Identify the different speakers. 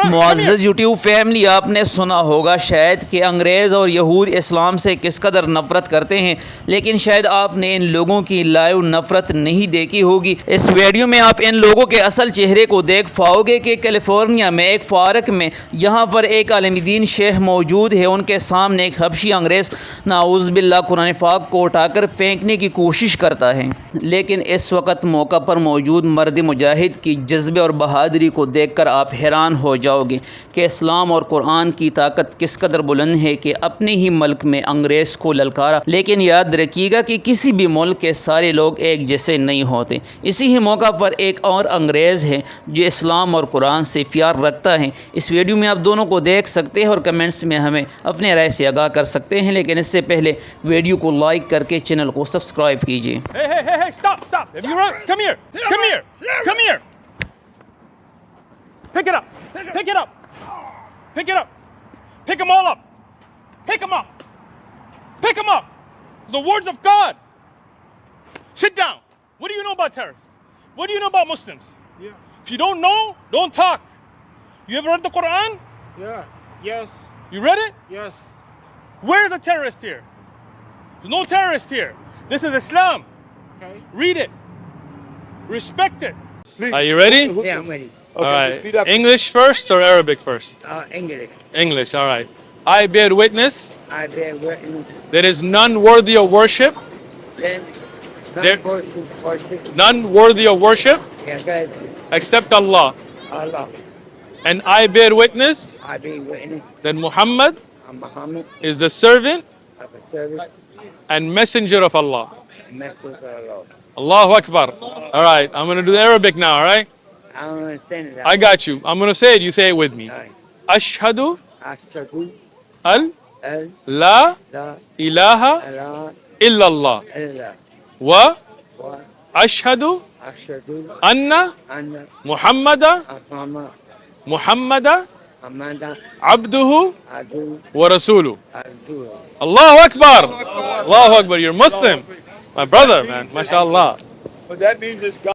Speaker 1: मुअज़्ज़ज़ YouTube family, आपने सुना होगा शायद कि अंग्रेज़ और यहूद इस्लाम से किस कदर नफ़रत करते हैं, लेकिन शायद आपने इन लोगों की लाइव नफ़रत नहीं देखी होगी। इस वीडियो में आप इन लोगों के असल चेहरे को देख पाओगे कि कैलिफोर्निया में एक पार्क में यहाँ पर एक आलिम-ए-दीन शेख मौजूद है। उनके सामने एक हबशी अंग्रेज़ नाऊज़ बिल्लाह कुरान पाक को उठाकर फेंकने की कोशिश करता है, लेकिन इस वक्त मौका पर मौजूद मर्द मुजाहिद की जज्बे और बहादुरी को देखकर आप हैरान हो जाओगे कि इस्लाम और कुरान की ताकत किस कदर बुलंद है कि अपने ही मुल्क में अंग्रेज़ को ललकारा। लेकिन याद रखिएगा कि किसी भी मुल्क के सारे लोग एक जैसे नहीं होते। इसी ही मौका पर एक और अंग्रेज़ है जो इस्लाम और कुरान से प्यार रखता है। इस वीडियो में आप दोनों को देख सकते हैं और कमेंट्स में हमें अपने राय से आगाह कर सकते हैं, लेकिन इससे पहले वीडियो को लाइक करके चैनल को सब्सक्राइब कीजिए।
Speaker 2: Pick it up. Pick it up. Pick it up. Pick them all up. Pick them up. Pick them up. The words of God. Sit down. What do you know about terrorists? What do you know about Muslims?
Speaker 3: Yeah.
Speaker 2: If you don't know, don't talk. You ever read the Quran?
Speaker 3: Yeah. Yes.
Speaker 2: You read it?
Speaker 3: Yes.
Speaker 2: Where's the terrorist here? There's no terrorist here. This is Islam.
Speaker 3: Okay.
Speaker 2: Read it. Respect it.
Speaker 3: Please.
Speaker 2: Are you ready?
Speaker 4: Yeah, I'm ready.
Speaker 2: All right.
Speaker 3: repeat after-
Speaker 2: English first or Arabic first?
Speaker 4: English.
Speaker 2: English, all right. I bear witness
Speaker 4: I bear witness
Speaker 2: there is none worthy of worship,
Speaker 4: that
Speaker 2: There-
Speaker 4: worship.
Speaker 2: none worthy of worship
Speaker 4: Yeah, God,
Speaker 2: except Allah.
Speaker 4: Allah.
Speaker 2: And I bear witness
Speaker 4: I bear witness
Speaker 2: that Muhammad
Speaker 4: Muhammad
Speaker 2: is the servant
Speaker 4: of the service
Speaker 2: and messenger of Allah.
Speaker 4: and message of Allah.
Speaker 2: Allahu Akbar. All right, I'm going to do the Arabic now, all right?
Speaker 4: I don't understand it.
Speaker 2: I got you. I'm going to say it, you say it with me.
Speaker 4: Right.
Speaker 2: Ashhadu
Speaker 4: Ashhadu
Speaker 2: an
Speaker 4: an
Speaker 2: la
Speaker 4: la
Speaker 2: ilaha
Speaker 4: ilaha
Speaker 2: illallah
Speaker 4: illallah
Speaker 2: wa
Speaker 4: wa
Speaker 2: ashhadu
Speaker 4: ashhadu
Speaker 2: anna
Speaker 4: anna
Speaker 2: Muhammada
Speaker 4: Muhammad
Speaker 2: Muhammada
Speaker 4: Amanda
Speaker 2: abduhu
Speaker 4: Adu
Speaker 2: wa rasuluh.
Speaker 4: Adu.
Speaker 2: Allahu Akbar. Allahu Akbar. You're Muslim. My brother, man. MashaAllah.
Speaker 3: But that means it's God.